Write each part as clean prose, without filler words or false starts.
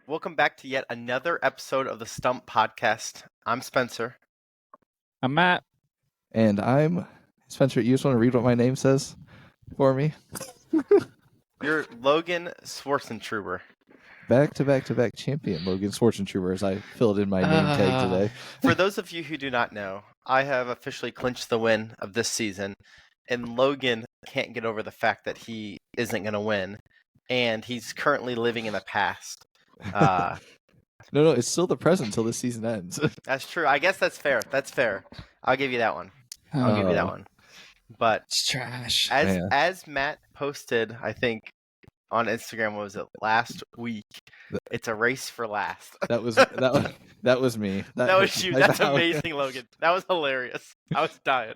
Welcome back to yet another episode of the Stumped Podcast. I'm Spencer. I'm Matt. And I'm Spencer. You just want to read what my name says for me? You're Logan Schwarzentroober. Back-to-back champion Logan Schwarzentroober, as I filled in my name tag today. For those of you who do not know, I have officially clinched the win of this season, and Logan can't get over the fact that he isn't going to win, and he's currently living in the past. No, it's still the present until this season ends. That's true. I guess that's fair. I'll give you that one. But It's trash. as Matt posted, I think on Instagram, what was it, last week? It's a race for last. That was me. That was you. That's amazing, Logan. That was hilarious. I was dying.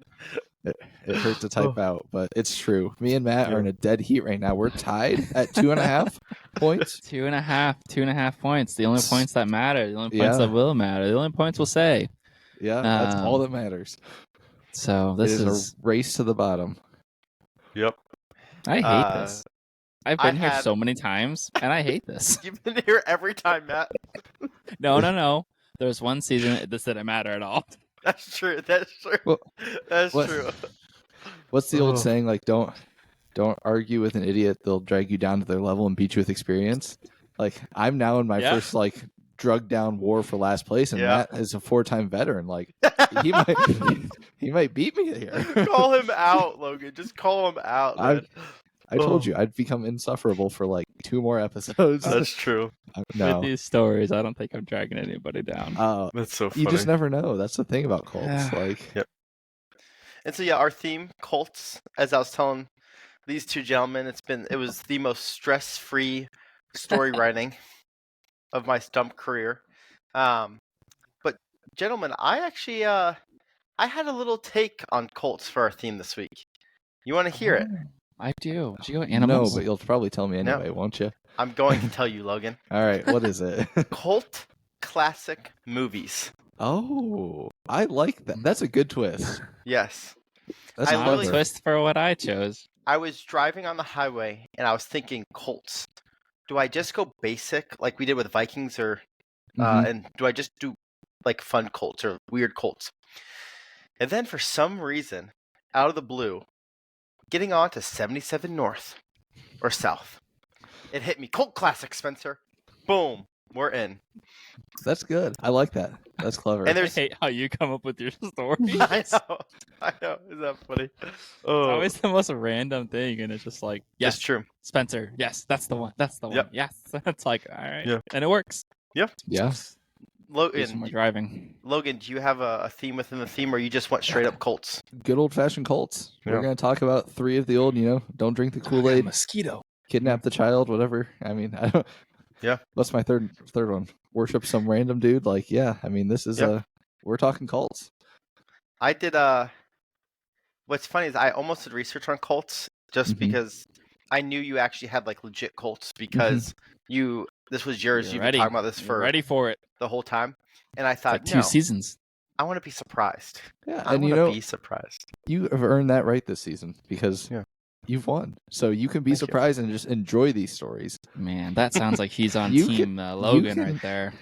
It hurt to type out, but it's true. Me and Matt are in a dead heat right now. We're tied at 2.5 points. 2.5 points. The only points that matter. The only points that will matter. The only points we'll say. Yeah, that's all that matters. So this is a race to the bottom. Yep. I hate this. I've been here so many times, and I hate this. You've been here every time, Matt. No. There was one season this didn't matter at all. That's true. Well, That's true. What's the old saying? Like, don't argue with an idiot. They'll drag you down to their level and beat you with experience. Like, I'm now in my first drug down war for last place, and Matt is a 4-time veteran. Like, he might beat me here. Call him out, Logan. Just call him out. Man. I told you I'd become insufferable for like 2 more episodes. That's true. No. With these stories, I don't think I'm dragging anybody down. That's so funny. You just never know. That's the thing about Colts. Yep. And so our theme, Colts, as I was telling these two gentlemen, it was the most stress-free story writing of my Stump career. But gentlemen, I actually I had a little take on Colts for our theme this week. You want to hear it? I do. Did you go animals? No, but you'll probably tell me anyway, won't you? I'm going to tell you, Logan. All right, what is it? Cult classic movies. Oh, I like that. That's a good twist. Yes. That's a twist for what I chose. I was driving on the highway, and I was thinking, Colts. Do I just go basic, like we did with Vikings, or and do I just do like fun Colts or weird Colts? And then for some reason, out of the blue, getting on to 77 North or South, it hit me. Cult classic, Spencer. Boom. We're in. That's good. I like that. That's clever. And I hate how you come up with your stories. I know. Is that funny? It's always the most random thing, and it's just like, yes, it's true. Spencer, yes, that's the one. That's the one. Yes. It's like, all right. Yep. And it works. Yep. Yeah. Logan, driving. Logan, do you have a theme within the theme, or you just went straight up Colts? Good old-fashioned Colts. We're going to talk about 3 of the old, don't drink the Kool-Aid. Mosquito. Kidnap the child, whatever. I mean, I don't... Yeah. That's my third one. Worship some random dude. Like, I mean, this is we're talking Colts. I did what's funny is I almost did research on Colts just because I knew you actually had like legit Colts because this was yours. You've been talking about this for ready for it the whole time. And I thought, like 2 seasons. I want to be surprised. Yeah, I want to be surprised. You have earned that right this season because you've won. So you can be surprised and just enjoy these stories. Man, that sounds like he's on Team Logan right there.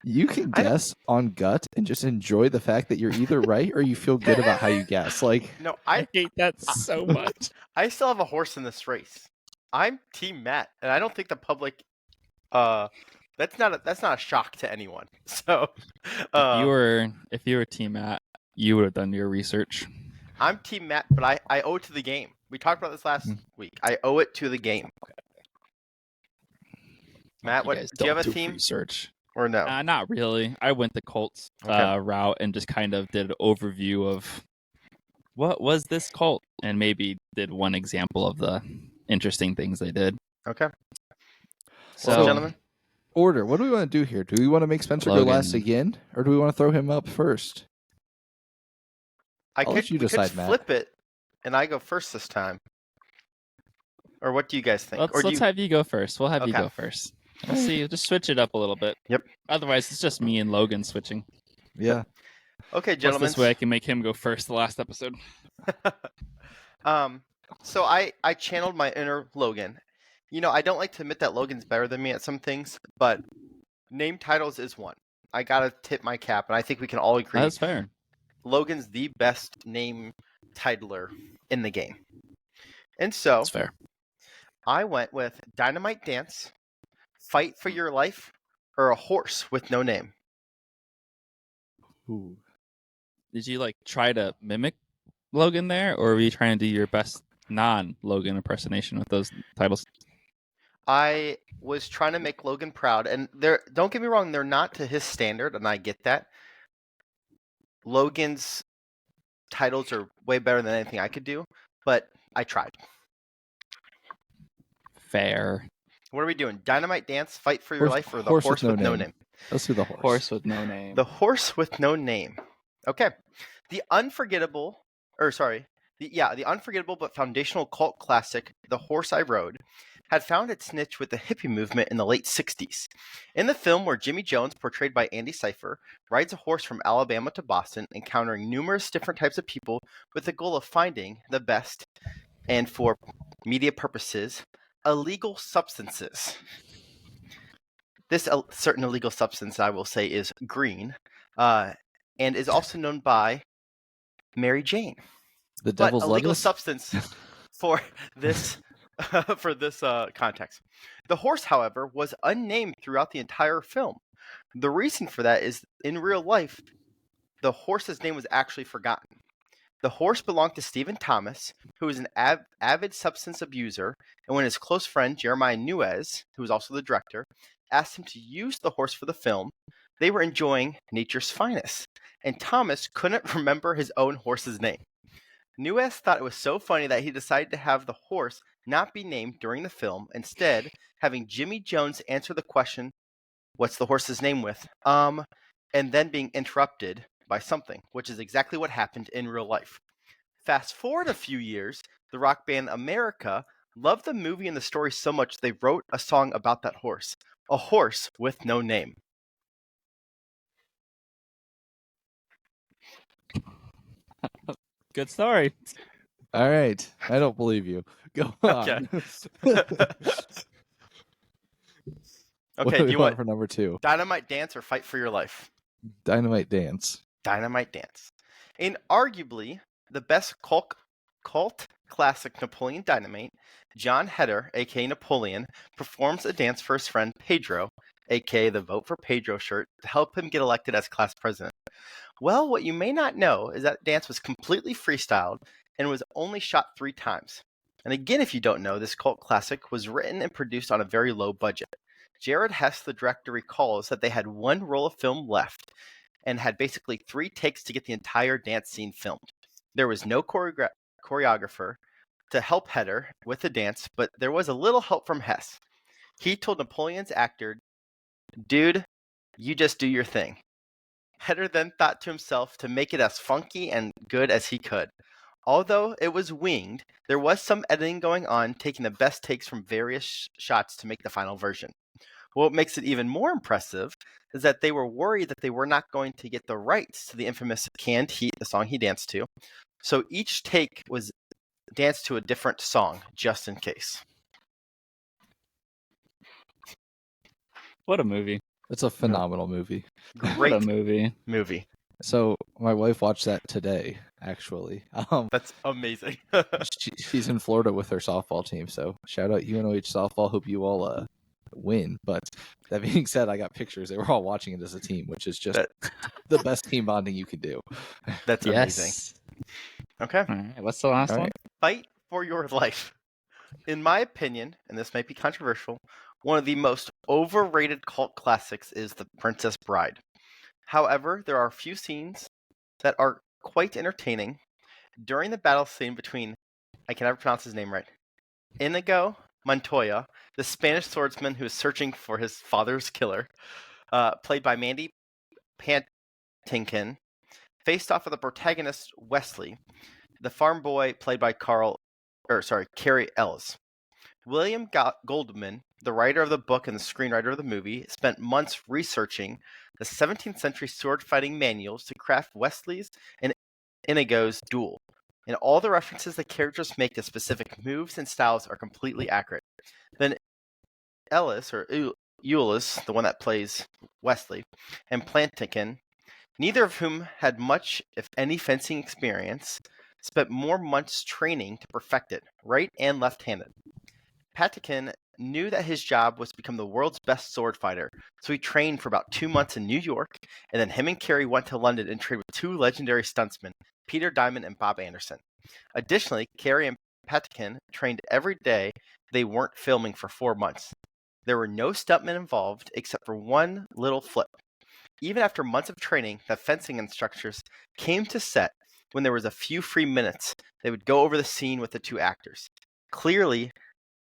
You can guess on gut and just enjoy the fact that you're either right or you feel good about how you guess. Like, no, I hate that so much. I still have a horse in this race. I'm Team Matt, and I don't think the public. That's not a shock to anyone. So, if you were Team Matt, you would have done your research. I'm Team Matt, but I owe it to the game. We talked about this last week. I owe it to the game. Matt, do you have a theme? Research. Or no? Not really. I went the Colts route and just kind of did an overview of what was this cult and maybe did one example of the interesting things they did. Okay. So, gentlemen. Order. What do we want to do here? Do we want to make Spencer go last again? Or do we want to throw him up first? We could flip it and I go first this time. Or what do you guys think? Let's have you go first. We'll have you go first. We'll see. Just switch it up a little bit. Yep. Otherwise, it's just me and Logan switching. Yeah. Okay, gentlemen. This way I can make him go first the last episode. So I channeled my inner Logan. I don't like to admit that Logan's better than me at some things, but name titles is one. I gotta tip my cap, and I think we can all agree. That's fair. Logan's the best name titler in the game. And so, That's fair. I went with Dynamite Dance, Fight for Your Life, or A Horse with No Name. Ooh. Did you try to mimic Logan there, or were you trying to do your best non-Logan impersonation with those titles? I was trying to make Logan proud, and don't get me wrong, they're not to his standard, and I get that. Logan's titles are way better than anything I could do, but I tried. Fair. What are we doing? Dynamite Dance, Fight for Your Life, or The Horse with No Name? Let's do the horse. Horse with no name. The Horse with No Name. Okay. The unforgettable but foundational cult classic, The Horse I Rode, had found its niche with the hippie movement in the late 60s. In the film, where Jimmy Jones, portrayed by Andy Cypher, rides a horse from Alabama to Boston, encountering numerous different types of people with the goal of finding the best, and for media purposes, illegal substances. This certain illegal substance, I will say, is green, and is also known by Mary Jane. The devil's lettuce? Illegal substance for this context. The horse, however, was unnamed throughout the entire film. The reason for that is, in real life, the horse's name was actually forgotten. The horse belonged to Stephen Thomas, who was an avid substance abuser, and when his close friend Jeremiah Nuez, who was also the director, asked him to use the horse for the film, they were enjoying nature's finest, and Thomas couldn't remember his own horse's name. Nuez thought it was so funny that he decided to have the horse not be named during the film, instead having Jimmy Jones answer the question, "What's the horse's name with?" And then being interrupted by something, which is exactly what happened in real life. Fast forward a few years, the rock band America loved the movie and the story so much they wrote a song about that horse, A Horse with No Name. Good story. All right. I don't believe you. Go on. Okay. What Okay, do do you you want want for number 2? Dynamite Dance or Fight for Your Life? Dynamite Dance. Dynamite Dance. In arguably the best cult classic Napoleon Dynamite, John Heder, aka Napoleon, performs a dance for his friend Pedro, aka the Vote for Pedro shirt, to help him get elected as class president. Well, what you may not know is that dance was completely freestyled and was only shot 3 times. And again, if you don't know, this cult classic was written and produced on a very low budget. Jared Hess, the director, recalls that they had 1 roll of film left and had basically 3 takes to get the entire dance scene filmed. There was no choreographer to help Heder with the dance, but there was a little help from Hess. He told Napoleon's actor, "Dude, you just do your thing." Heder then thought to himself to make it as funky and good as he could. Although it was winged, there was some editing going on, taking the best takes from various shots to make the final version. What makes it even more impressive is that they were worried that they were not going to get the rights to the infamous Canned Heat, the song he danced to. So each take was danced to a different song, just in case. What a movie. It's a phenomenal movie. Great What a movie. So my wife watched that today, actually. That's amazing. She's in Florida with her softball team, so shout out UNOH softball. Hope you all win. But that being said, I got pictures. They were all watching it as a team, which is just the best team bonding you can do. That's amazing. Okay. All right, what's the last one? Fight for Your Life. In my opinion, and this might be controversial, one of the most overrated cult classics is The Princess Bride. However, there are a few scenes that are quite entertaining. During the battle scene between, I can never pronounce his name right, Inigo Montoya, the Spanish swordsman who is searching for his father's killer, played by Mandy Patinkin, faced off with the protagonist Wesley, the farm boy played by Cary Ellis. William Goldman, the writer of the book and the screenwriter of the movie, spent months researching the 17th century sword fighting manuals to craft Wesley's and Inigo's duel. And all the references the characters make to specific moves and styles are completely accurate. Then Ellis, or Eulis, the one that plays Wesley, and Plantikin, neither of whom had much, if any, fencing experience, spent more months training to perfect it, right and left-handed. Plantikin knew that his job was to become the world's best sword fighter, so he trained for about 2 months in New York, and then him and Carey went to London and trained with 2 legendary stuntsmen, Peter Diamond and Bob Anderson. Additionally, Carey and Plantikin trained every day they weren't filming for 4 months. There were no stuntmen involved except for one little flip. Even after months of training, the fencing instructors came to set when there was a few free minutes. They would go over the scene with the 2 actors. Clearly,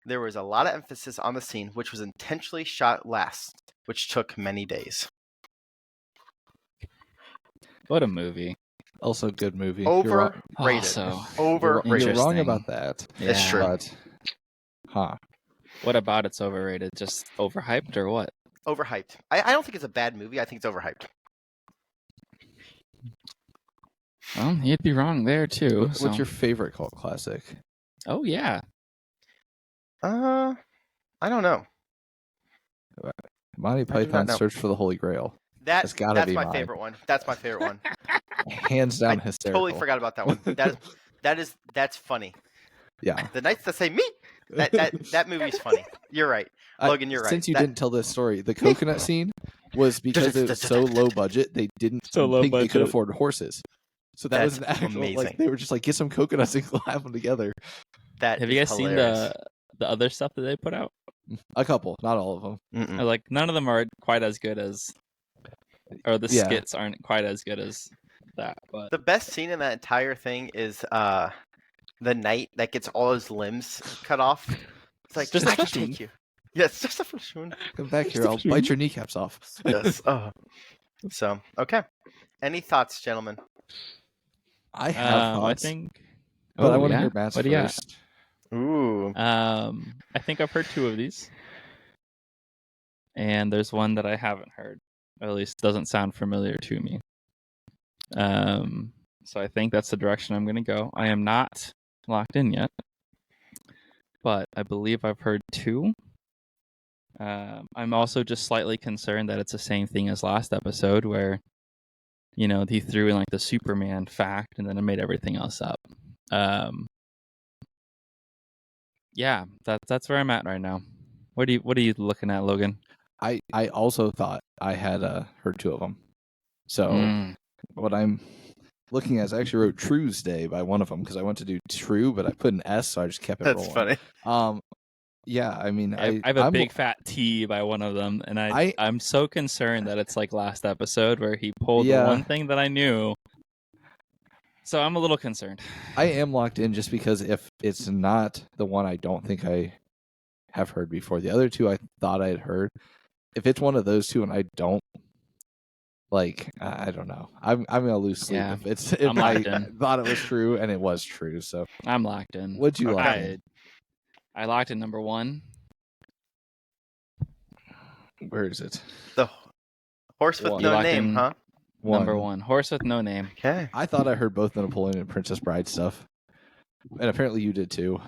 there was a lot of emphasis on the scene, which was intentionally shot last, which took many days. What a movie. Also, good movie. Overrated. Overrated. You're wrong about that. Yeah. It's true. But, what about it's overrated? Just overhyped or what? Overhyped. I don't think it's a bad movie. I think it's overhyped. Well, you'd be wrong there too. What's your favorite cult classic? Oh yeah. I don't know. Monty Python's Search for the Holy Grail. That's my favorite one. That's my favorite one. Hands down, hysterical. Totally forgot about that one. That's funny. Yeah. The Knights That Say Me. That movie's funny. You're right, Logan. You're right. Since you didn't tell this story, the coconut scene was because it was so low budget. They didn't think they could afford horses. So that's was an actual amazing. Like they were just like, get some coconuts and have them together. Have you guys hilarious. Seen the other stuff that they put out? A couple, not all of them. Like none of them are quite as good as, or the skits aren't quite as good as that. But the best scene in that entire thing is the knight that gets all his limbs cut off. It's like, just I can take you. Yes, just a flesh wound. Come back here, I'll bite your kneecaps off. Yes. So, okay. Any thoughts, gentlemen? I have thoughts. I think. But I want to hear Matt's first. Ooh. I think I've heard 2 of these. And there's one that I haven't heard. Or at least doesn't sound familiar to me. So I think that's the direction I'm going to go. I am not locked in yet. But I believe I've heard 2. I'm also just slightly concerned that it's the same thing as last episode where, he threw in like the Superman fact and then it made everything else up. Yeah, that's where I'm at right now. What are you looking at, Logan? I also thought I had heard 2 of them. So what I'm looking at is I actually wrote True's Day by one of them because I went to do True, but I put an S, so I just kept it rolling. That's funny. Yeah, I mean, I have a big fat T by one of them, and I'm so concerned that it's like last episode where he pulled the one thing that I knew. So I'm a little concerned. I am locked in just because if it's not the one I don't think I have heard before, the other 2 I thought I had heard. If it's one of those 2 and I don't, I don't know. I'm gonna lose sleep if I thought it was true and it was true. So I'm locked in. What'd you lock in? I locked in number 1. Where is it? The Horse with No Name, huh? Number 1, Horse with No Name. Okay. I thought I heard both the Napoleon and Princess Bride stuff, and apparently you did too.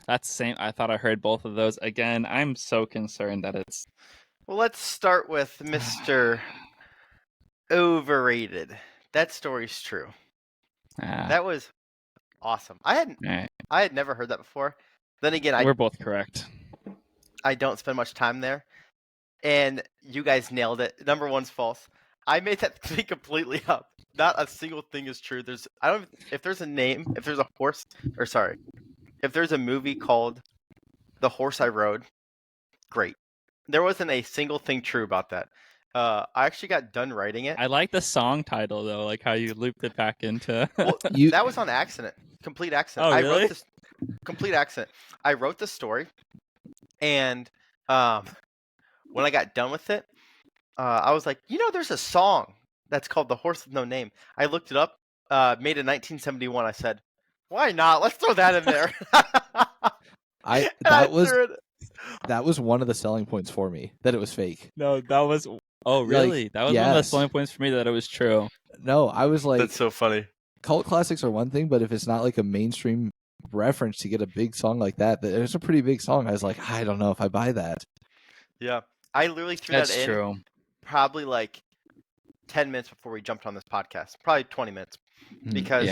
That's the same. I thought I heard both of those. Again, I'm so concerned that it's. Well, let's start with Mr. Overrated. That story's true. That was awesome. I had never heard that before. Then again, we're both correct. I don't spend much time there, and you guys nailed it. Number 1's false. I made that thing completely up. Not a single thing is true. If there's a movie called The Horse I Rode, great. There wasn't a single thing true about that. I actually got done writing it. I like the song title though, like how you looped it back into. Well, that was on accident. Complete accident. Oh, really? I wrote this complete accident. I wrote the story, and when I got done with it, I was like, there's a song that's called The Horse with No Name. I looked it up, made in 1971. I said, why not? Let's throw that in there. That was one of the selling points for me, that it was fake. No, that was... Oh, really? That was one of the selling points for me that it was true. No, I was like... That's so funny. Cult classics are one thing, but if it's not like a mainstream reference to get a big song like that. It's a pretty big song. I was like, I don't know if I buy that. Yeah. I literally threw That's that in true. probably like 10 minutes before we jumped on this podcast. Probably 20 minutes. Because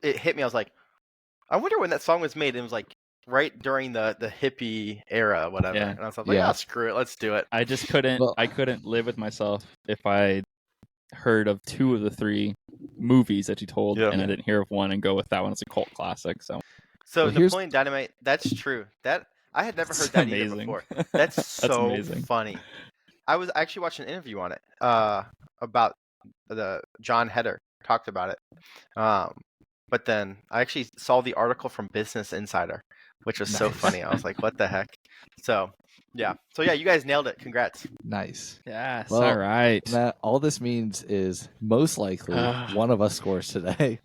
it hit me. I was like, I wonder when that song was made. It was like right during the hippie era, whatever. Yeah. And I was like, screw it. Let's do it. I just couldn't I couldn't live with myself if I heard of 2 of the 3 movies that you told and I didn't hear of one and go with that one as a cult classic. So Napoleon Dynamite, that's true. That I had never heard that either before. That's so amazing. funny. I was actually watching an interview on it about the John Heder talked about it. But then I actually saw the article from Business Insider, which was so funny. I was like, what the heck? So, yeah. So, yeah, you guys nailed it. Congrats. Nice. Yes, well, all right. Matt, all this means is most likely one of us scores today.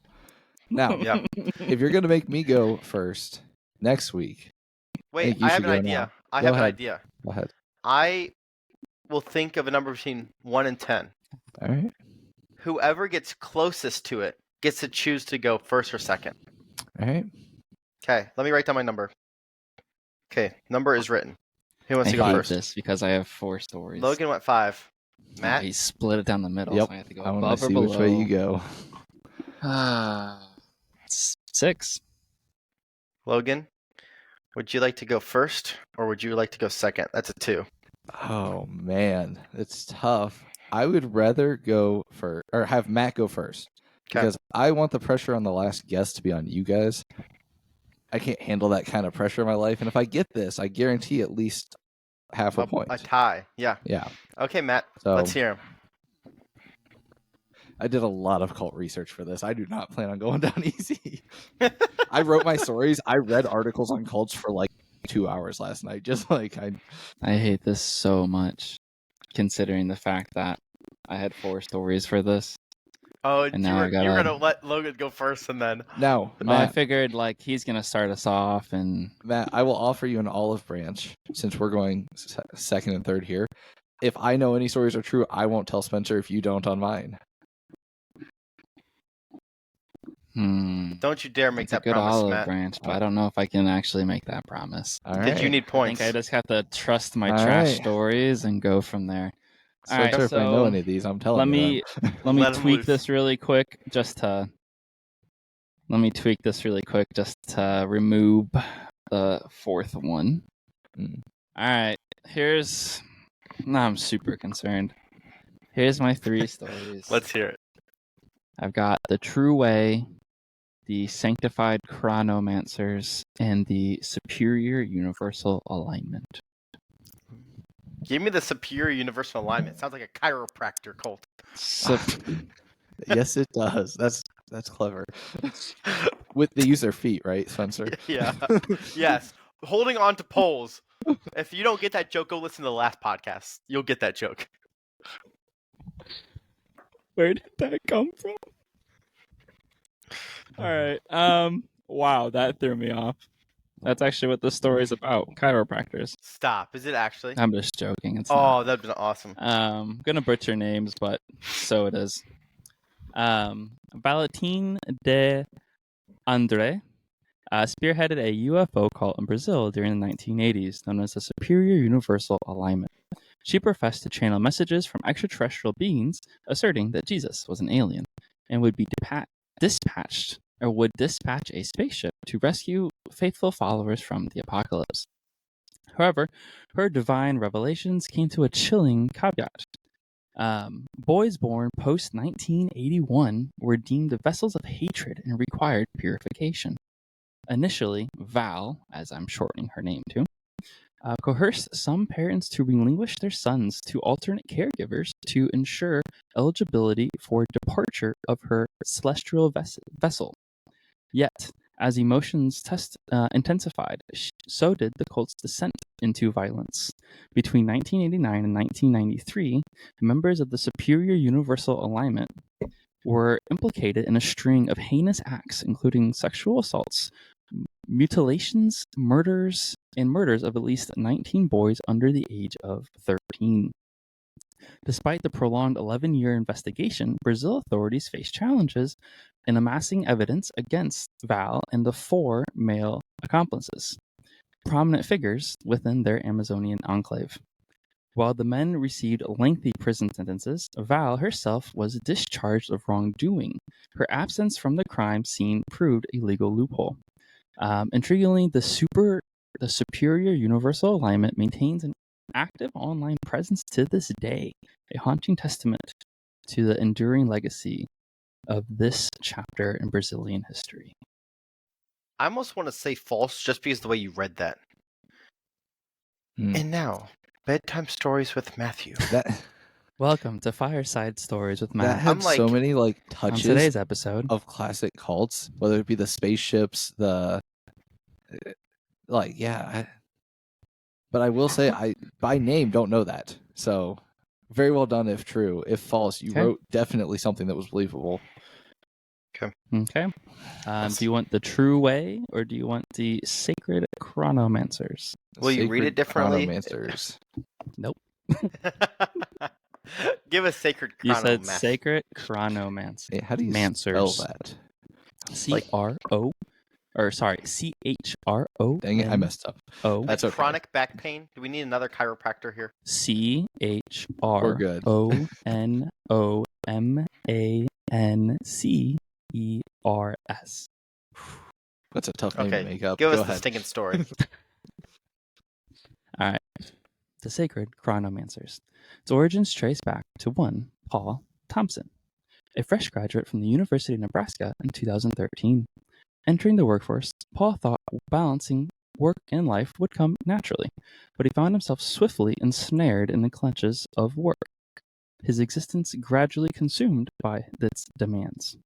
Now, if you're going to make me go first next week. Wait, I have an idea. I have an idea. Go ahead. I will think of a number between 1 and 10. All right. Whoever gets closest to it gets to choose to go first or second. All right. Okay, let me write down my number. Okay, number is written. Who wants to go first? This because I have 4 stories. Logan went 5. Matt? He split it down the middle. Yep. So I have to go I above want to or see below. which way you go. 6. Logan, would you like to go first or would you like to go second? That's a 2. Oh, man. It's tough. I would rather go first or have Matt go first because I want the pressure on the last guest to be on you guys. I can't handle that kind of pressure in my life. And if I get this, I guarantee at least half a point. A tie. Yeah. Yeah. Okay, Matt. So, let's hear him. I did a lot of cult research for this. I do not plan on going down easy. I wrote my stories. I read articles on cults for like 2 hours last night. Just like I hate this so much, considering the fact that I had 4 stories for this. Oh, and you were going to let Logan go first and then... No, I figured like he's going to start us off and... Matt, I will offer you an olive branch since we're going second and third here. If I know any stories are true, I won't tell Spencer if you don't on mine. Don't you dare make that good promise, olive Matt. branch, but I don't know if I can actually make that promise. All right. Did you need points? I think I just have to trust my trash stories and go from there. All right, if I know any of these, I'm telling you. Let me tweak this really quick just to remove the 4th one. All right, now I'm super concerned. Here's my 3 stories. Let's hear it. I've got The True Way, The Sanctified Chronomancers, and The Superior Universal Alignment. Give me the Superior Universal Alignment. Sounds like a chiropractor cult. Yes, it does. That's clever. They use their feet, right, Spencer? Yeah. Yes. Holding on to poles. If you don't get that joke, go listen to the last podcast. You'll get that joke. Where did that come from? All right. Wow, that threw me off. That's actually what this story is about. Chiropractors. Stop. Is it actually? I'm just joking. It's not. That'd been awesome. I'm gonna butcher names, but so it is. Valentin de André spearheaded a UFO cult in Brazil during the 1980s, known as the Superior Universal Alignment. She professed to channel messages from extraterrestrial beings, asserting that Jesus was an alien and would dispatch a spaceship to rescue faithful followers from the apocalypse. However, her divine revelations came to a chilling caveat. Boys born post-1981 were deemed vessels of hatred and required purification. Initially, Val, as I'm shortening her name to, coerced some parents to relinquish their sons to alternate caregivers to ensure eligibility for departure of her celestial vessel. Yet, as emotions intensified, so did the cult's descent into violence. Between 1989 and 1993, members of the Superior Universal Alignment were implicated in a string of heinous acts, including sexual assaults, mutilations, murders of at least 19 boys under the age of 13. Despite the prolonged 11-year investigation, Brazil authorities faced challenges in amassing evidence against Val and the 4 male accomplices, prominent figures within their Amazonian enclave. While the men received lengthy prison sentences, Val herself was discharged of wrongdoing. Her absence from the crime scene proved a legal loophole. Intriguingly, the Superior Universal Alignment maintains an active online presence to this day, a haunting testament to the enduring legacy of this chapter in Brazilian history. I almost want to say false just because of the way you read that. And now, bedtime stories with Matthew. Welcome to Fireside Stories with Matt. That had so many touches on today's episode of classic cults, whether it be the spaceships, but I will say I by name don't know that. So very well done if true. If false, you wrote definitely something that was believable. Okay. Do you want the true way or do you want the sacred chronomancers? Will you read it differently? Chronomancers. Nope. Give us sacred chronomancer. You said sacred chronomancer. Hey, how do you spell that? C-R-O, or sorry, C-H-R-O. Dang it, I messed up. O. That's okay. Chronic back pain. Do we need another chiropractor here? C-H-R-O-N-O-M-A-N-C-E-R-S. That's a tough name to make up. Give Go us ahead. the stinking story. All right. The sacred chronomancers. Its origins trace back to one Paul Thompson, a fresh graduate from the University of Nebraska in 2013. Entering the workforce, Paul thought balancing work and life would come naturally, but he found himself swiftly ensnared in the clutches of work, his existence gradually consumed by its demands.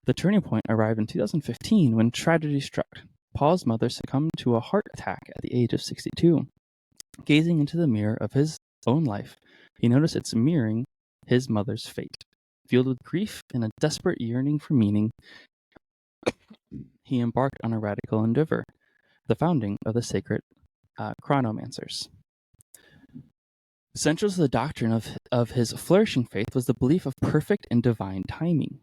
The turning point arrived in 2015 when tragedy struck. Paul's mother succumbed to a heart attack at the age of 62. Gazing into the mirror of his own life, he noticed it's mirroring his mother's fate. Filled with grief and a desperate yearning for meaning, he embarked on a radical endeavor, the founding of the sacred chronomancers. Central to the doctrine of his flourishing faith was the belief of perfect and divine timing.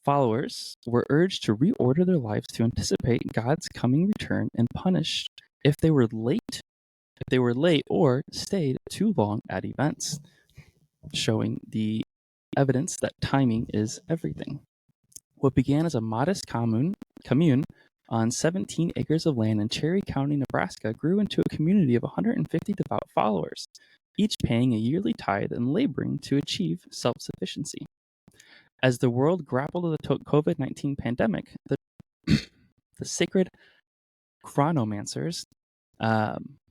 Followers were urged to reorder their lives to anticipate God's coming return and punish if they were late or stayed too long at events, showing the evidence that timing is everything. What began as a modest commune on 17 acres of land in Cherry County, Nebraska, grew into a community of 150 devout followers, each paying a yearly tithe and laboring to achieve self-sufficiency. As the world grappled with the COVID-19 pandemic, the sacred chronomancers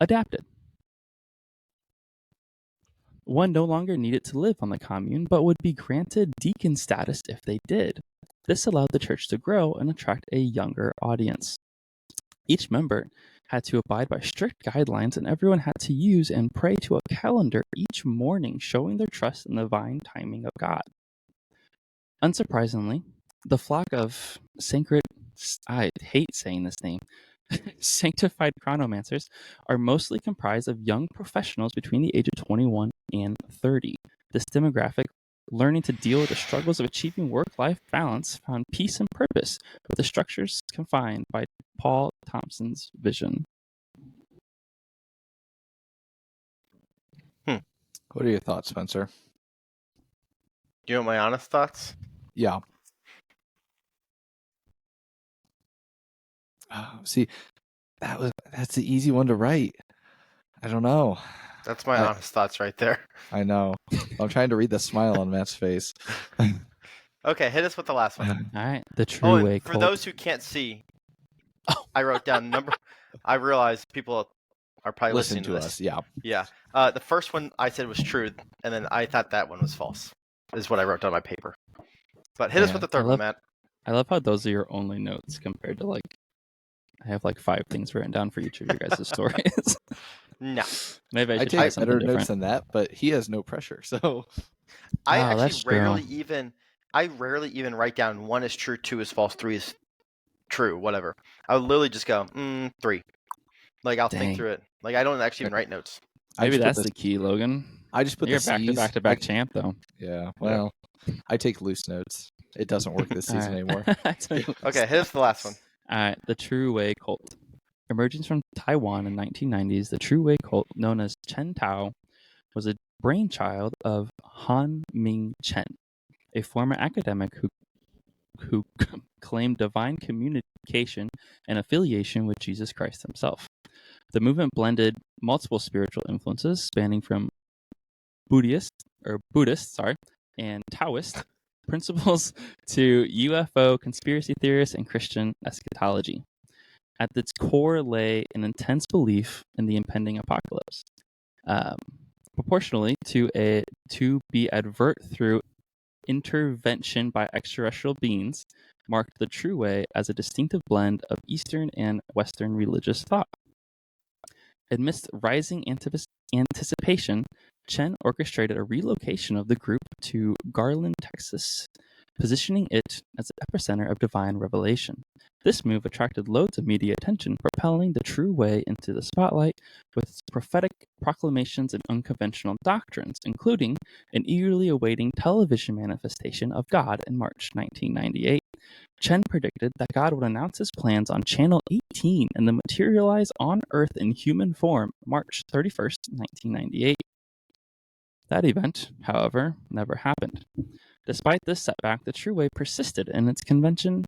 adapted. One no longer needed to live on the commune, but would be granted deacon status if they did. This allowed the church to grow and attract a younger audience. Each member had to abide by strict guidelines, and everyone had to use and pray to a calendar each morning, showing their trust in the divine timing of God. Unsurprisingly, the flock of I hate saying this name, sanctified chronomancers are mostly comprised of young professionals between the age of 21 and 30. This demographic, learning to deal with the struggles of achieving work-life balance, found peace and purpose with the structures confined by Paul Thompson's vision. What are your thoughts, Spencer? Do you want my honest thoughts? Yeah. See, that's the easy one to write. I don't know. That's my honest thoughts right there. I know. I'm trying to read the smile on Matt's face. Okay, hit us with the last one. All right, the true way. For those who can't see, I wrote down number. I realize people are probably listening to this. us. Yeah. Yeah. The first one I said was true, and then I thought that one was false. Is what I wrote down on my paper. But hit us with the third one, Matt. I love how those are your only notes compared to I have 5 things written down for each of your guys' stories. No. Maybe I should take better different. notes than that, but he has no pressure, so I actually rarely even write down 1 is true, 2 is false, 3 is true, whatever. I would literally just go 3. I'll think through it. I don't actually even write notes. Maybe that's the key, Logan. I just put You're the C's. back-to-back champ, though. Yeah. Well, I take loose notes. It doesn't work this season anymore. Okay, here's the last one. All right, the True Way cult. Emerging from Taiwan in 1990s, the True Way cult, known as Chen Tao, was a brainchild of Han Ming Chen, a former academic who claimed divine communication and affiliation with Jesus Christ himself. The movement blended multiple spiritual influences spanning from Buddhist and Taoist principles to UFO conspiracy theorists and Christian eschatology. At its core lay an intense belief in the impending apocalypse, proportionally to be advert through intervention by extraterrestrial beings, marked the True Way as a distinctive blend of Eastern and Western religious thought. Amidst rising anticipation, Chen orchestrated a relocation of the group to Garland, Texas, positioning it as the epicenter of divine revelation. This move attracted loads of media attention, propelling the True Way into the spotlight with its prophetic proclamations and unconventional doctrines, including an eagerly awaiting television manifestation of God in March 1998. Chen predicted that God would announce his plans on Channel 18 and then materialize on Earth in human form March 31st, 1998. That event, however, never happened. Despite this setback, the True Way persisted in its conviction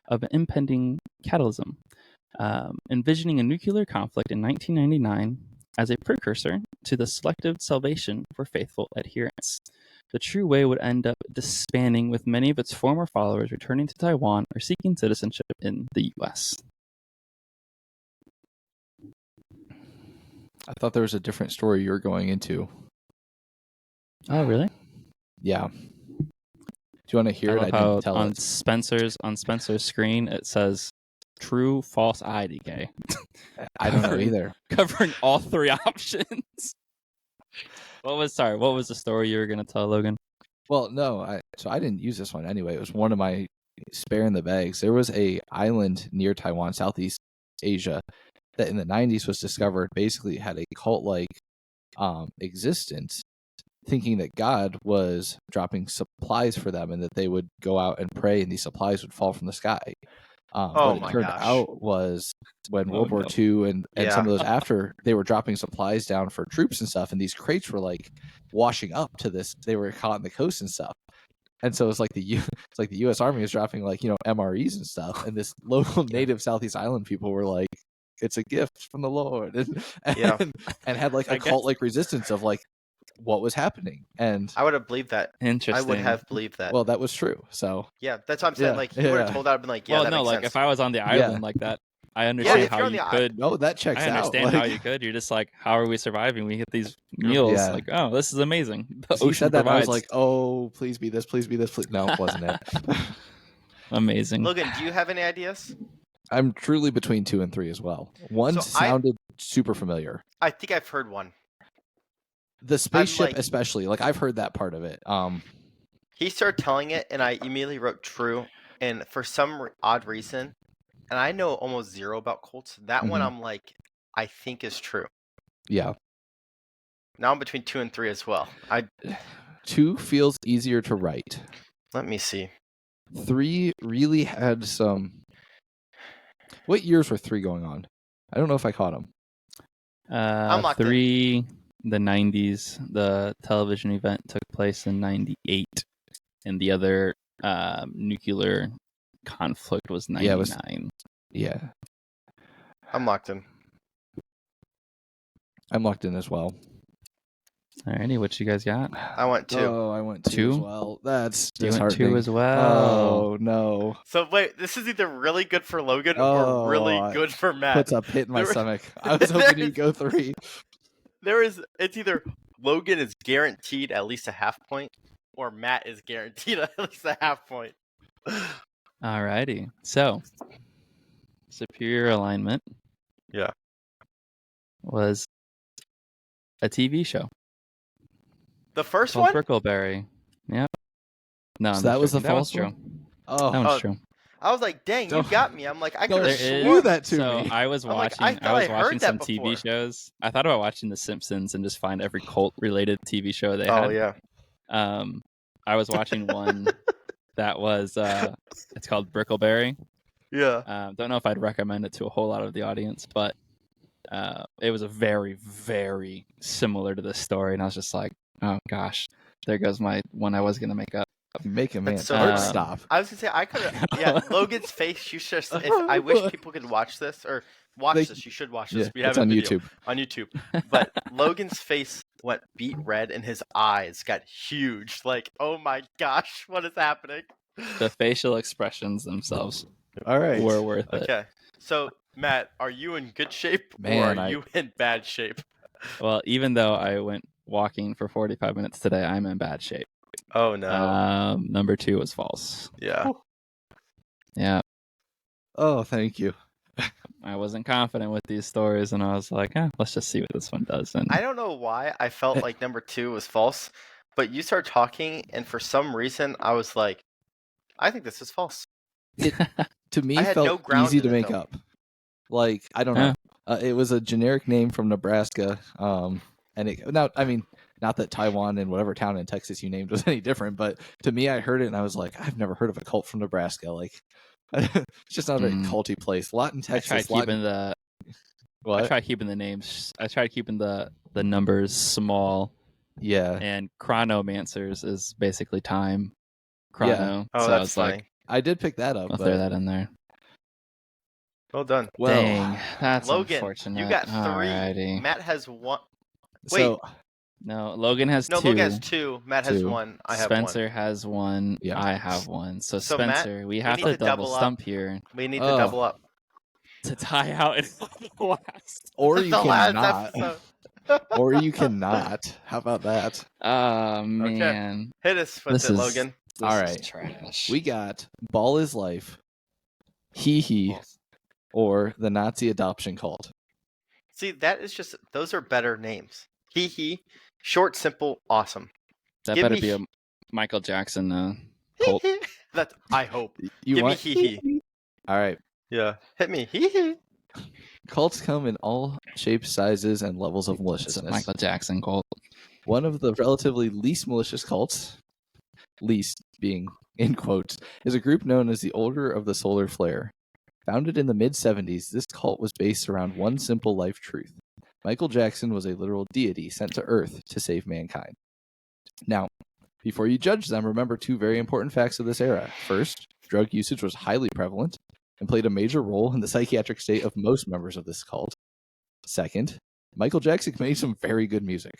of an impending catalysm, envisioning a nuclear conflict in 1999 as a precursor to the selective salvation for faithful adherents. The True Way would end up disbanding, with many of its former followers returning to Taiwan or seeking citizenship in the U.S. I thought there was a different story you were going into. Oh, really? Yeah. Do you want to hear it? I didn't tell on it. Spencer's screen it says true, false IDK. I don't know either. Covering all three options. What was the story you were going to tell, Logan? Well, no, I didn't use this one anyway. It was one of my spare in the bags. There was a island near Taiwan, Southeast Asia, that in the 90s was discovered. Basically, had a cult-like existence, thinking that God was dropping supplies for them and that they would go out and pray and these supplies would fall from the sky. What it turned out was when World War II and some of those after, they were dropping supplies down for troops and stuff, and these crates were like washing up to this. They were caught on the coast and stuff. And so it's like the U.S. Army is dropping MREs and stuff, and this local native Southeast Island people were like, "It's a gift from the Lord," and had like a cult-like resistance of like what was happening. And I would have believed that. Interesting. I would have believed that. Well, that was true. So yeah, that's what I'm saying. Like you would have told that, I'd been like, yeah, well, that no, makes like sense. if I was on the island like that, I understand how you could. No, that checks out. I understand how you could. You're just like, how are we surviving? We get these meals. Yeah. Like, oh, this is amazing. The ocean said that, provides. I was like, oh, please be this, please be this. Please. No, it wasn't it. Amazing. Logan, do you have any ideas? I'm truly between 2 and 3 as well. One sounded super familiar. I think I've heard one. The spaceship, especially, like I've heard that part of it. He started telling it, and I immediately wrote true. And for some odd reason, and I know almost zero about cults, that one I'm like, I think is true. Yeah. Now I'm between 2 and 3 as well. 2 feels easier to write. Let me see. 3 really had some. What years were 3 going on? I don't know if I caught them. I'm locked 3. in. The 90s, the television event took place in 98, and the other nuclear conflict was 99. Yeah. I'm locked in. I'm locked in as well. Alrighty, what you guys got? I went 2. Oh, I went 2 as well. That's disheartening. You went 2 as well. Oh, no. So wait, this is either really good for Logan or really good for Matt. Puts a pit in my stomach. I was hoping you'd go 3. It's either Logan is guaranteed at least a half point, or Matt is guaranteed at least a half point. Alrighty. So, Superior Alignment. Yeah. Was a TV show. The first called one? Brickleberry. Yep. No, so that was the false true. One? Oh. That one's true. I was like, dang, you got me. I'm like, I could Don't have do sworn that to So me. I was I'm like, watching. I thought I heard watching some that TV before. shows. I thought about watching The Simpsons and just find every cult related TV show they Oh had. yeah. I was watching one that was it's called Brickleberry. Yeah. Don't know if I'd recommend it to a whole lot of the audience, but it was a very, very similar to this story, and I was just like, oh gosh, there goes my one I was gonna make up. Make a man That's so heart funny. stop. I was gonna say I could have. Yeah, Logan's face. You should. If I wish people could watch this or watch this. You should watch this. Yeah, We have it's a on video YouTube. on YouTube. But Logan's face went beet red, and his eyes got huge. Like, oh my gosh, what is happening? The facial expressions themselves All right. were worth it. Okay, so Matt, are you in good shape Man, or are you in bad shape? Well, even though I went walking for 45 minutes today, I'm in bad shape. Oh no. Number 2 was false. Yeah. Yeah. Oh, thank you. I wasn't confident with these stories, and I was like, let's just see what this one does. And I don't know why I felt like number 2 was false, but you started talking, and for some reason I was like, I think this is false. To me, I had felt no ground easy in to it, make though. up. Like, I don't know. It was a generic name from Nebraska. And not that Taiwan and whatever town in Texas you named was any different, but to me, I heard it and I was like, I've never heard of a cult from Nebraska. Like, it's just not a very culty place. A lot in Texas. I tried keeping the names. I tried keeping the numbers small. Yeah. And chronomancers is basically time. Chrono. Yeah. Oh, so that's I was funny. like, I did pick that up. I'll throw that in there. Well done. Well, Dang, that's Logan, unfortunate. you got 3. Alrighty. Matt has 1. So, No, Logan has 2. No, Logan has 2. Matt has 1. I have 1. Spencer has 1. Yeah. I have 1. So So, Spencer, Matt, we have need to to double double stump here We need to double up. to tie out in the last. or you The last cannot. episode. Or you cannot. How about that? Oh man, Hit us with it, Logan. This All is right. trash. We got Ball is Life, Hee Hee, or the Nazi adoption cult. See, those are better names. Hee hee. Short, simple, awesome. That Give better me be a Michael Jackson cult. That I hope. You Give want? me hee hee. All right. Yeah. Hit me. Hee hee. Cults come in all shapes, sizes, and levels of It's a maliciousness. Michael Jackson cult. One of the relatively least malicious cults, least being in quotes, is a group known as the Order of the Solar Flare. Founded in the mid-70s, this cult was based around one simple life truth. Michael Jackson was a literal deity sent to Earth to save mankind. Now, before you judge them, remember 2 very important facts of this era. First, drug usage was highly prevalent and played a major role in the psychiatric state of most members of this cult. Second, Michael Jackson made some very good music.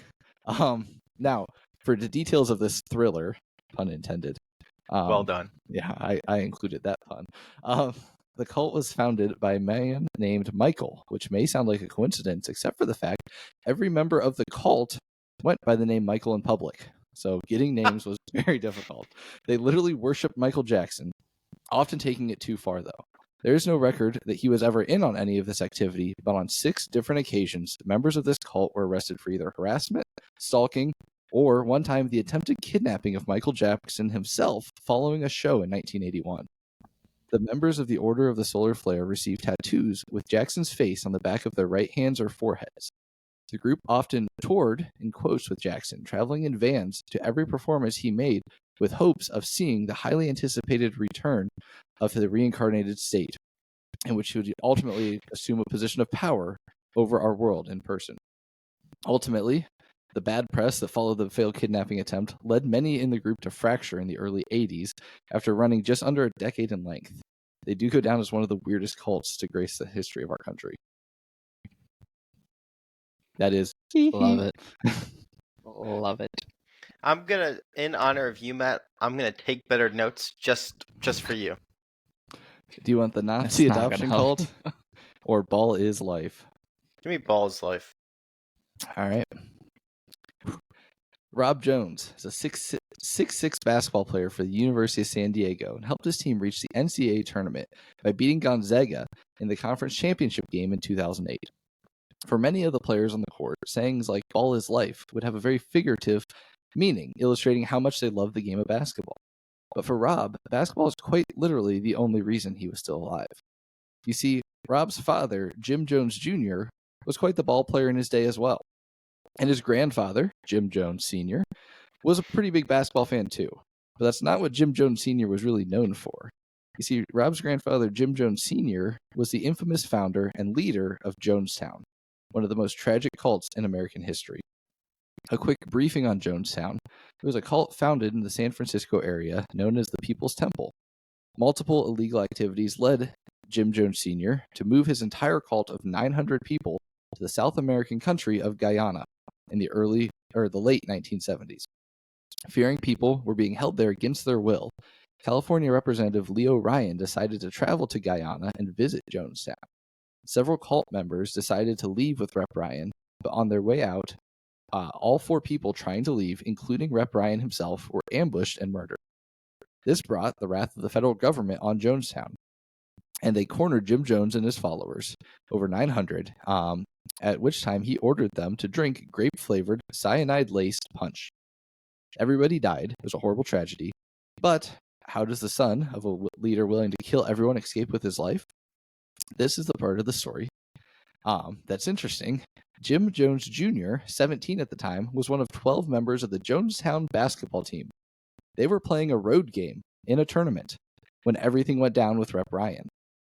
Now, for the details of this thriller, pun intended. Well done. Yeah, I included that pun. The cult was founded by a man named Michael, which may sound like a coincidence, except for the fact every member of the cult went by the name Michael in public. So getting names was very difficult. They literally worshipped Michael Jackson, often taking it too far, though. There is no record that he was ever in on any of this activity, but on 6 different occasions, members of this cult were arrested for either harassment, stalking, or one time the attempted kidnapping of Michael Jackson himself following a show in 1981. The members of the Order of the Solar Flare received tattoos with Jackson's face on the back of their right hands or foreheads. The group often toured in quotes with Jackson, traveling in vans to every performance he made with hopes of seeing the highly anticipated return of the reincarnated state, in which he would ultimately assume a position of power over our world in person. Ultimately, the bad press that followed the failed kidnapping attempt led many in the group to fracture in the early 80s after running just under a decade in length. They do go down as one of the weirdest cults to grace the history of our country. That is... Love it. Love it. I'm gonna, in honor of you, Matt, I'm gonna take better notes just for you. Do you want the Nazi That's not adoption gonna help. cult or Ball is Life? Give me Ball's Life. All right. Rob Jones is a 6'6" basketball player for the University of San Diego and helped his team reach the NCAA tournament by beating Gonzaga in the conference championship game in 2008. For many of the players on the court, sayings like "ball is life" would have a very figurative meaning, illustrating how much they love the game of basketball. But for Rob, basketball is quite literally the only reason he was still alive. You see, Rob's father, Jim Jones Jr., was quite the ball player in his day as well. And his grandfather, Jim Jones Sr., was a pretty big basketball fan too. But that's not what Jim Jones Sr. was really known for. You see, Rob's grandfather, Jim Jones Sr., was the infamous founder and leader of Jonestown, one of the most tragic cults in American history. A quick briefing on Jonestown. It was a cult founded in the San Francisco area known as the People's Temple. Multiple illegal activities led Jim Jones Sr. to move his entire cult of 900 people to the South American country of Guyana in the late 1970s. Fearing people were being held there against their will, California Representative Leo Ryan decided to travel to Guyana and visit Jonestown. Several cult members decided to leave with Rep. Ryan, but on their way out, all 4 people trying to leave, including Rep. Ryan himself, were ambushed and murdered. This brought the wrath of the federal government on Jonestown, and they cornered Jim Jones and his followers, over 900, at which time he ordered them to drink grape-flavored, cyanide-laced punch. Everybody died. It was a horrible tragedy. But how does the son of a leader willing to kill everyone escape with his life? This is the part of the story that's interesting. Jim Jones Jr., 17 at the time, was one of 12 members of the Jonestown basketball team. They were playing a road game in a tournament when everything went down with Rep. Ryan.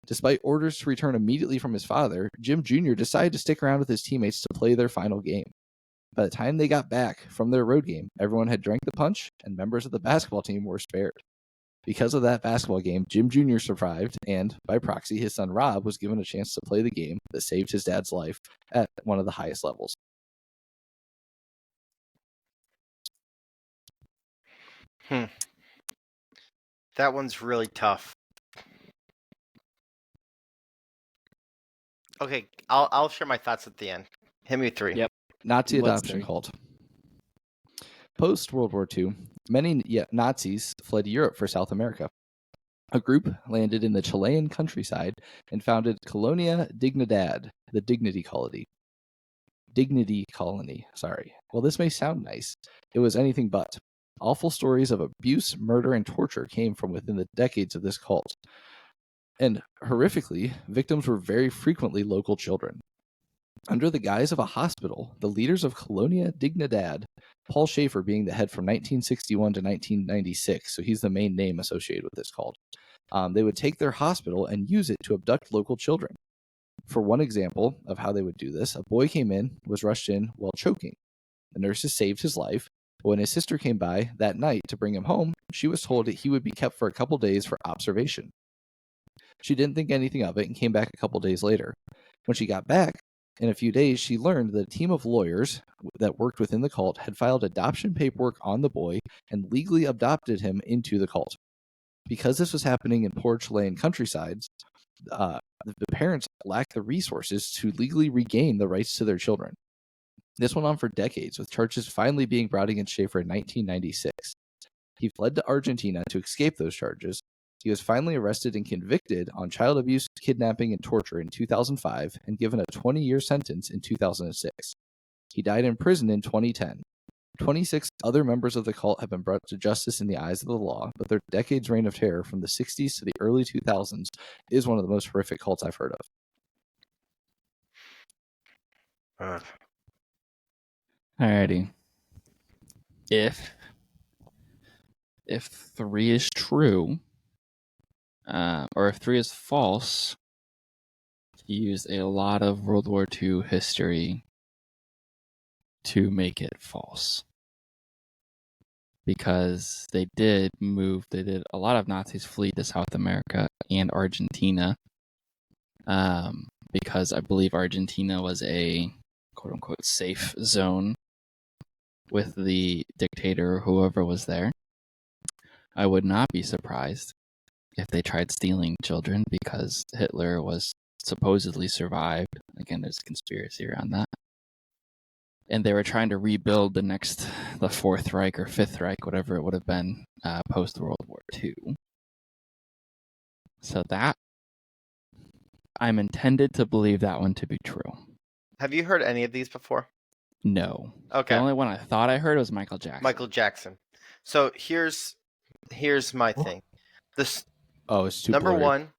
Despite orders to return immediately from his father, Jim Jr. decided to stick around with his teammates to play their final game. By the time they got back from their road game, everyone had drank the punch, and members of the basketball team were spared. Because of that basketball game, Jim Jr. survived, and by proxy, his son Rob was given a chance to play the game that saved his dad's life at one of the highest levels. That one's really tough. Okay, I'll share my thoughts at the end. Hit me with 3. Yep. Nazi adoption cult. Post-World War II, many Nazis fled Europe for South America. A group landed in the Chilean countryside and founded Colonia Dignidad, the Dignity Colony. Well, this may sound nice. It was anything but. Awful stories of abuse, murder, and torture came from within the decades of this cult. And horrifically, victims were very frequently local children. Under the guise of a hospital, the leaders of Colonia Dignidad, Paul Schaefer being the head from 1961 to 1996, so he's the main name associated with this cult, they would take their hospital and use it to abduct local children. For one example of how they would do this, a boy came in, was rushed in while choking. The nurses saved his life, but when his sister came by that night to bring him home, she was told that he would be kept for a couple days for observation. She didn't think anything of it and came back a couple days later. When she got back, in a few days, she learned that a team of lawyers that worked within the cult had filed adoption paperwork on the boy and legally adopted him into the cult. Because this was happening in poor Chilean countrysides, the parents lacked the resources to legally regain the rights to their children. This went on for decades, with charges finally being brought against Schaefer in 1996. He fled to Argentina to escape those charges. He was finally arrested and convicted on child abuse, kidnapping, and torture in 2005 and given a 20-year sentence in 2006. He died in prison in 2010. 26 other members of the cult have been brought to justice in the eyes of the law, but their decades reign of terror from the 60s to the early 2000s is one of the most horrific cults I've heard of. Alrighty. If 3 is true, or if 3 is false, he used a lot of World War II history to make it false. Because they did a lot of Nazis flee to South America and Argentina, because I believe Argentina was a quote-unquote safe zone with the dictator or whoever was there. I would not be surprised if they tried stealing children because Hitler was supposedly survived. Again, there's a conspiracy around that. And they were trying to rebuild the Fourth Reich or Fifth Reich, whatever it would have been, post-World War II. So that, I'm intended to believe that one to be true. Have you heard any of these before? No. Okay. The only one I thought I heard was Michael Jackson. Michael Jackson. So here's here's my thing. This it's too number blurry. one.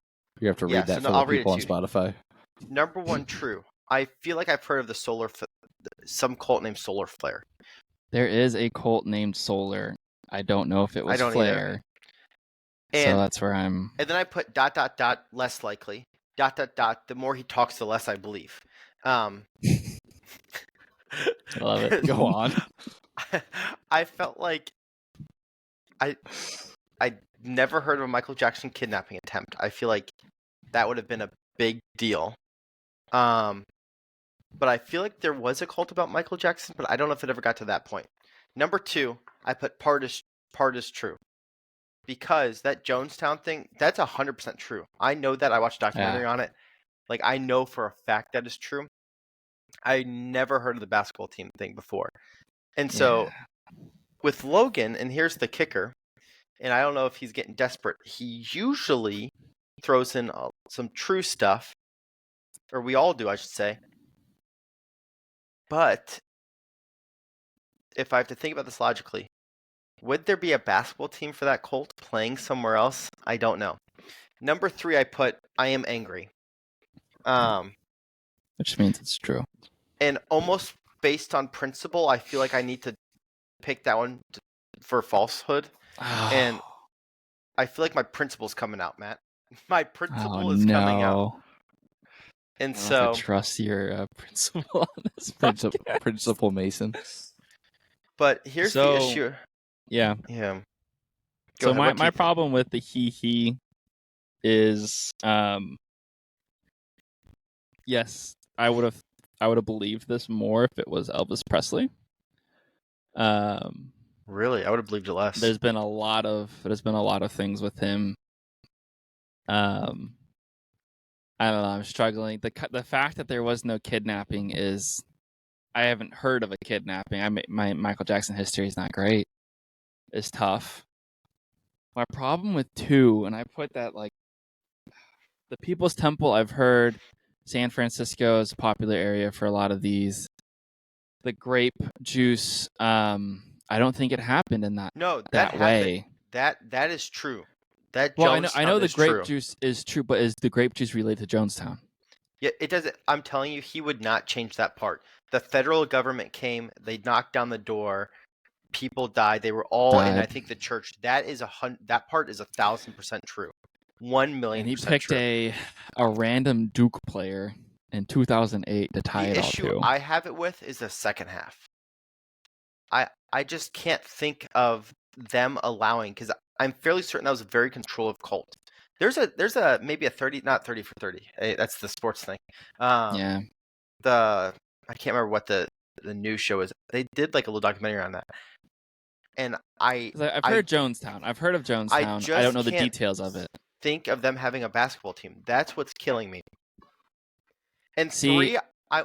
You have to read that for I'll the people on Spotify. Number one, true. I feel like I've heard of some cult named Solar Flare. There is a cult named Solar. I don't know if it was Flare. So that's where I'm. And then I put ... less likely ... The more he talks, the less I believe. I love it. Go on. I felt like I never heard of a Michael Jackson kidnapping attempt. I feel like that would have been a big deal. But I feel like there was a cult about Michael Jackson, but I don't know if it ever got to that point. Number two, I put part is true. Because that Jonestown thing, that's 100% true. I know that. I watched a documentary on it. Like, I know for a fact that is true. I never heard of the basketball team thing before. And so with Logan, and here's the kicker, and I don't know if he's getting desperate, he usually throws in some true stuff, or we all do, I should say. But if I have to think about this logically, would there be a basketball team for that cult playing somewhere else? I don't know. Number three, I put I am angry. Which means it's true. And almost based on principle, I feel like I need to pick that one for falsehood. And I feel like my principle's coming out, Matt. My principle is coming out. And so I trust your principle on this Principal Mason. But here's the issue. Yeah. Go ahead. My problem with the he is yes, I would have believed this more if it was Elvis Presley. Really? I would have believed it less. There's been a lot of things with him. I don't know, I'm struggling. The fact that there was no kidnapping is I haven't heard of a kidnapping. My Michael Jackson history is not great. It's tough. My problem with two, and I put that like the People's Temple, I've heard San Francisco is a popular area for a lot of these. The grape juice, I don't think it happened in that way. That is true. I know the grape juice is true, but is the grape juice related to Jonestown? Yeah, it doesn't. I'm telling you, he would not change that part. The federal government came, they knocked down the door, people died. They were all in, I think, the church. That part is 1,000% true. 1 million%. And he picked a random Duke player in 2008 to tie it all to. The issue I have it with is the second half. I just can't think of them allowing, because I'm fairly certain that was a very controlled cult. There's a maybe a 30, not 30 for 30. That's the sports thing. I can't remember what the news show is. They did like a little documentary on that. And I've heard Jonestown. I've heard of Jonestown. I don't know the details of it. Think of them having a basketball team. That's what's killing me. And three, I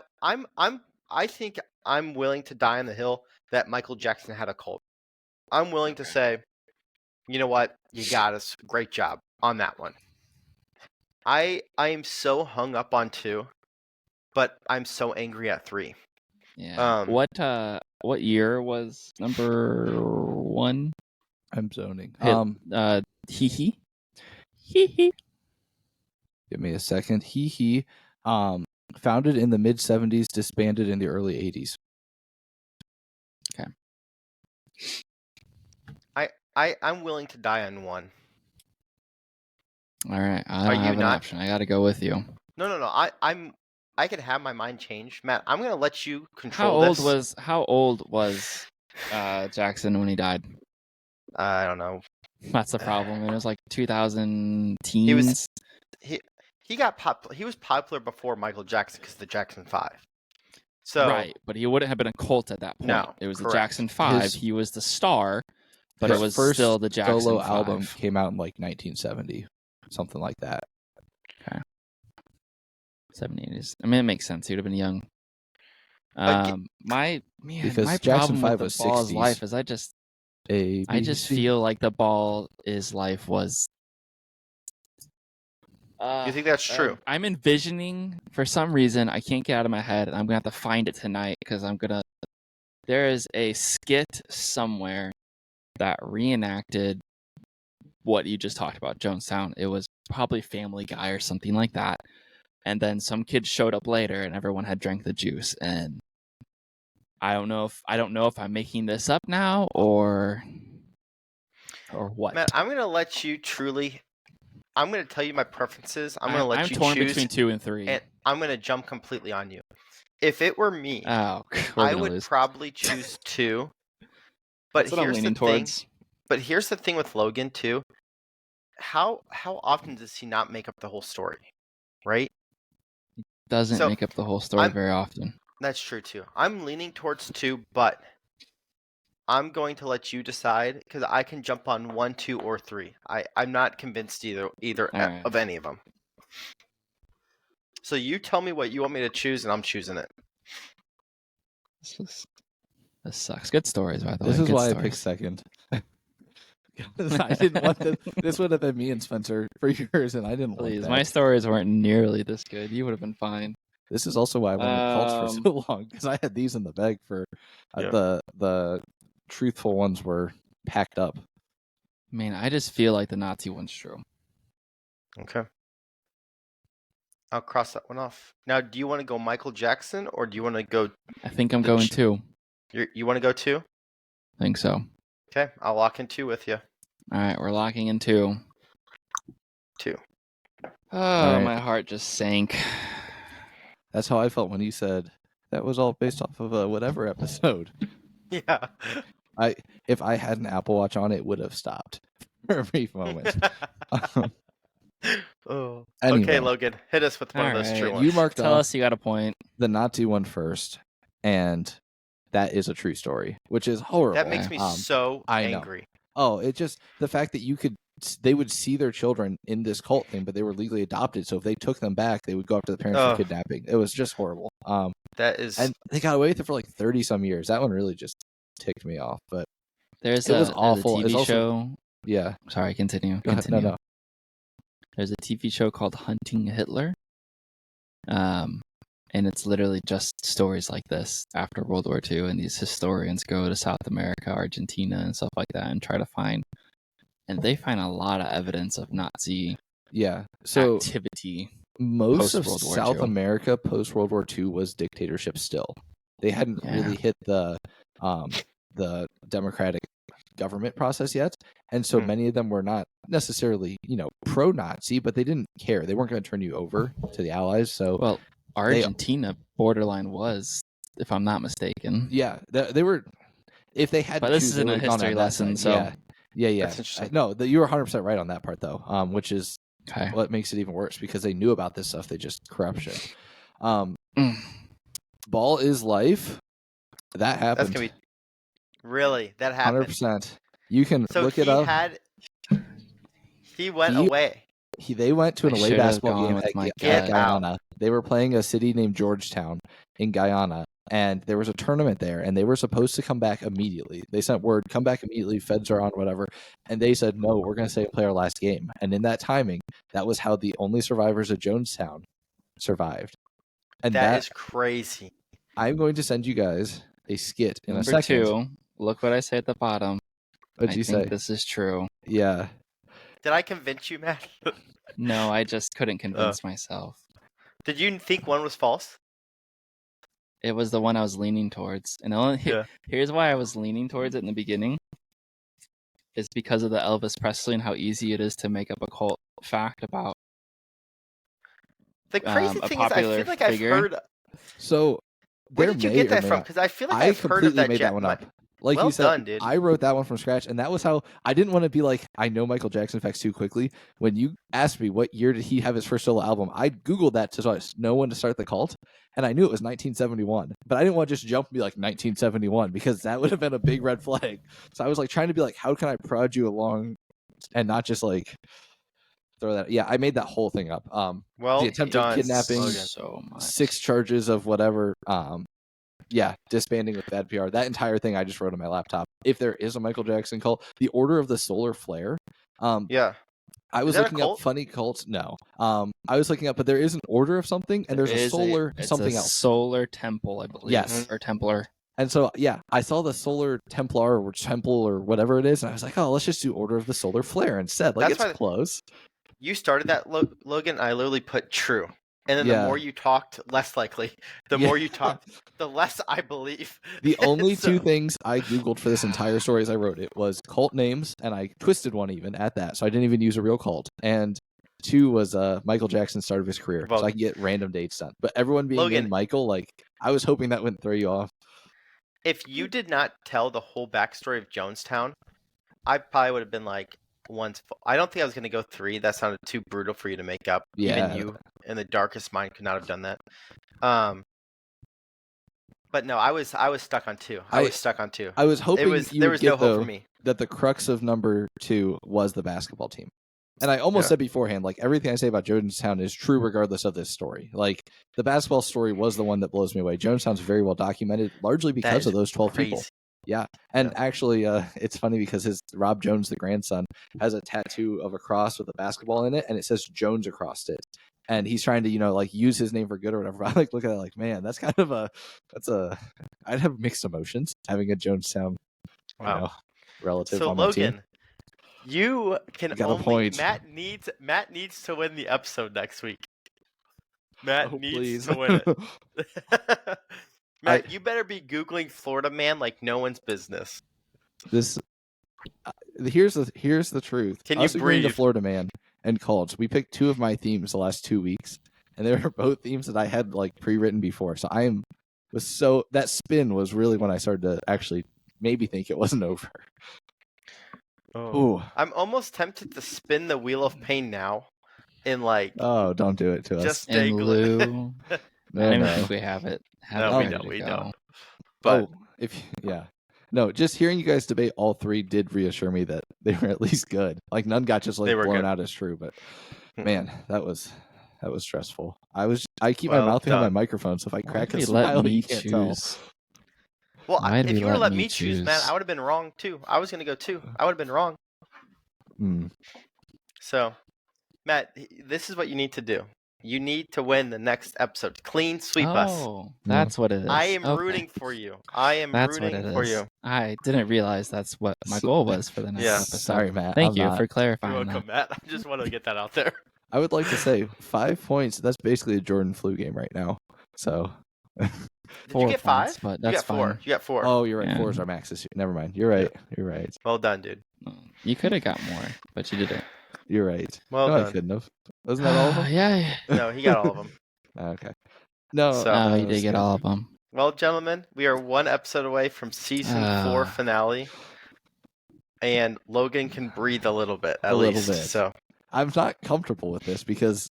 think I'm willing to die on the hill that Michael Jackson had a cult. I'm willing to say, you know what, you got us. Great job on that one. I am so hung up on two, but I'm so angry at three. Yeah. What year was number one? I'm zoning. Hee. Give me a second. Hee. Founded in the mid 70s, disbanded in the early 80s. Okay. I'm willing to die on one. All right. I don't have an option. I got to go with you. No. I can have my mind changed, Matt. I'm going to let you control this. How old was Jackson when he died? I don't know. That's the problem. It was like 2000 teens. He got popular. He was popular before Michael Jackson because of the Jackson 5. So right, but he wouldn't have been a cult at that point. No, it was the Jackson 5. He was the star, but it was still the Jackson solo 5. album came out in like 1970, something like that. Okay. 70s. I mean, it makes sense. He would have been young. My Jackson 5 with the Ball's life is I just feel like the Ball's life was. You think that's true? I'm envisioning, for some reason, I can't get out of my head, and I'm gonna have to find it tonight because there is a skit somewhere that reenacted what you just talked about, Jonestown. It was probably Family Guy or something like that. And then some kids showed up later, and everyone had drank the juice. And I don't know if I'm making this up now or what. Matt, I'm gonna let you truly. I'm gonna tell you my preferences. I'm gonna let you torn choose between 2 and 3, and I'm gonna jump completely on you. If it were me, I would lose. probably choose 2. But That's what I'm leaning towards. But here's the thing with Logan too. How often does he not make up the whole story, right? He doesn't make up the whole story very often. That's true too. I'm leaning towards 2, but I'm going to let you decide because I can jump on 1, 2, or 3. I'm not convinced either right. of any of them. So you tell me what you want me to choose, and I'm choosing it. This sucks. Good stories, by the way. This is Good why stories. I picked second. I didn't want this would have been me and Spencer for yours, and I didn't want that. My stories weren't nearly this good. You would have been fine. This is also why I wanted cults for so long, because I had these in the bag for the truthful ones were packed up. Man, I just feel like the Nazi one's true. Okay. I'll cross that one off. Now, do you want to go Michael Jackson, or do you want to go... I think I'm going 2. You want to go 2? I think so. Okay, I'll lock in 2 with you. All right, we're locking in 2. 2. Oh, right. My heart just sank. That's how I felt when you said that was all based off of a whatever episode. Yeah. If I had an Apple Watch on, it would have stopped for a brief moment. Oh. Anyway. Okay, Logan, hit us with one of those true ones. You marked Tell off us you got a point. the Nazi one first, and that is a true story, which is horrible. That makes me so angry. Oh, it just the fact that they would see their children in this cult thing, but they were legally adopted. So if they took them back, they would go after the parents for kidnapping. It was just horrible. That is, and they got away with it for like 30 some years. That one really just ticked me off. But it was awful. There's a TV show. Yeah. Sorry, continue. No. There's a TV show called Hunting Hitler. And it's literally just stories like this after World War II, and these historians go to South America, Argentina, and stuff like that, and try to find, and they find a lot of evidence of Nazi activity. Most of South America post World War II was dictatorship still. They hadn't really hit the democratic government process yet, and so many of them were not necessarily pro-Nazi, but they didn't care. They weren't going to turn you over to the Allies. So Argentina borderline was, if I'm not mistaken. Yeah, they were. If they had, but this isn't a history lesson, so yeah. No, you were 100% right on that part, though. Which is what makes it even worse because they knew about this stuff. They just corruption. Ball is life. That happened. That's gonna be really that happened. 100%. You can look it up. He went away. They went to an away basketball game at Guyana. They were playing a city named Georgetown in Guyana, and there was a tournament there, and they were supposed to come back immediately. They sent word, come back immediately, feds are on, whatever. And they said, no, we're going to stay and play our last game. And in that timing, that was how the only survivors of Jonestown survived. And that is crazy. I'm going to send you guys a skit in Number a second. 2, look what I say at the bottom. What'd you say? I think this is true. Yeah. Did I convince you, Matt? No, I just couldn't convince myself. Did you think one was false? It was the one I was leaning towards. And here's why I was leaning towards it in the beginning. It's because of the Elvis Presley and how easy it is to make up a cult fact about the crazy thing is, I feel like figure. I've heard. So, where did you get that from? Because I feel like I've heard of that. Made that one up. Like well you said, done, dude. I wrote that one from scratch, and that was how I didn't want to be like, I know Michael Jackson facts too quickly. When you asked me what year did he have his first solo album, I Googled that to know when to start the cult, and I knew it was 1971. But I didn't want to just jump and be like 1971 because that would have been a big red flag. So I was like trying to be like, how can I prod you along and not just like throw that? Yeah, I made that whole thing up. The attempted kidnapping, 6 charges of whatever. Yeah, disbanding with bad PR. That entire thing I just wrote on my laptop. If there is a Michael Jackson cult, the Order of the Solar Flare. I was looking up funny cults. No, I was looking up, but there is an order of something, and there's a solar something else. Solar Temple, I believe. Yes, or Templar. And so, yeah, I saw the Solar Templar or Temple or whatever it is, and I was like, oh, let's just do Order of the Solar Flare instead. Like, it's close. You started that, Logan. I literally put true. And then the more you talked, less likely. The more you talked, the less I believe. The only two things I Googled for this entire story as I wrote it was cult names, and I twisted one even at that, so I didn't even use a real cult. And 2 was Michael Jackson's start of his career, so I can get random dates done. But everyone being named Michael, like, I was hoping that wouldn't throw you off. If you did not tell the whole backstory of Jonestown, I probably would have been like, I don't think I was going to go 3. That sounded too brutal for you to make up. Yeah. Even you, in the darkest mind, could not have done that. But no, I was stuck on 2. I was stuck on 2. I was hoping there was no hope for me. That the crux of number 2 was the basketball team. And I almost said beforehand, like, everything I say about Jonestown is true regardless of this story. Like, the basketball story was the one that blows me away. Jonestown's very well documented, largely because of those 12 people. Yeah. And actually, it's funny because Rob Jones, the grandson, has a tattoo of a cross with a basketball in it, and it says Jones across it. And he's trying to, like, use his name for good or whatever. I look at it like, man, that's kind of I'd have mixed emotions having a Jonestown relative. So on my Logan, team. You can got a point. Matt needs to win the episode next week. Matt needs please. to win it. Matt, you better be Googling Florida man like no one's business. Here's the truth. Can you breathe? The Florida man and cults. We picked 2 of my themes the last 2 weeks, and they were both themes that I had like pre-written before. So that spin was really when I started to actually maybe think it wasn't over. Oh. I'm almost tempted to spin the wheel of pain now. Oh, don't do it to us. Just in lieu. No, I don't think we have it. We don't. But just hearing you guys debate all 3 did reassure me that they were at least good. Like, none got just like blown out as true, but man, that was stressful. I keep my mouth behind my microphone, so if I crack a smile, you can't tell. Well, if you were to let me choose, man, I would have been wrong too. I was going to go 2. I would have been wrong. So, Matt, this is what you need to do. You need to win the next episode. Clean sweep us. Oh, that's what it is. I am rooting for you. That's rooting for you. I didn't realize that's what my goal was for the next episode. Sorry, Matt. Thank you for clarifying. You're welcome, Matt. I just wanted to get that out there. I would like to say 5 points. That's basically a Jordan flu game right now. So. Did you get 5? But that's 4. You got 4. Oh, you're right. 4 is our max this year. Never mind. You're right. You're right. Well done, dude. You could have got more, but you didn't. You're right. Well done. I couldn't have. Wasn't that all of them? Yeah. No, he got all of them. Okay. No, he did get all of them. Well, gentlemen, we are 1 episode away from season 4 finale, and Logan can breathe a little bit at least. So I'm not comfortable with this because,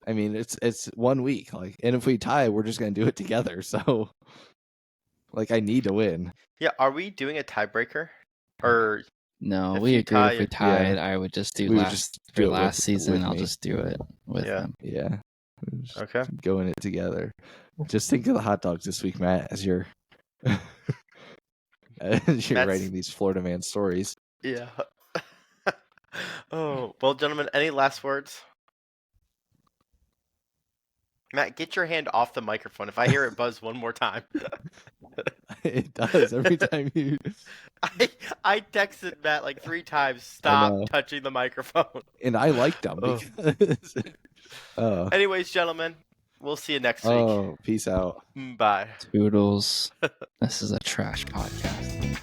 I mean, it's 1 week, like, and if we tie, we're just gonna do it together. So, like, I need to win. Yeah, are we doing a tiebreaker, or? No, we agreed if we tied, I would just do last season. I'll just do it with them. Yeah. Okay. Going it together. Just think of the hot dogs this week, Matt, as you're writing these Florida man stories. Yeah. Oh, well, gentlemen, any last words? Matt, get your hand off the microphone. If I hear it buzz one more time. It does every time you. I texted Matt like 3 times. Stop touching the microphone. And I liked them. Because... Anyways, gentlemen, we'll see you next week. Oh, peace out. Bye. Toodles. This is a trash podcast.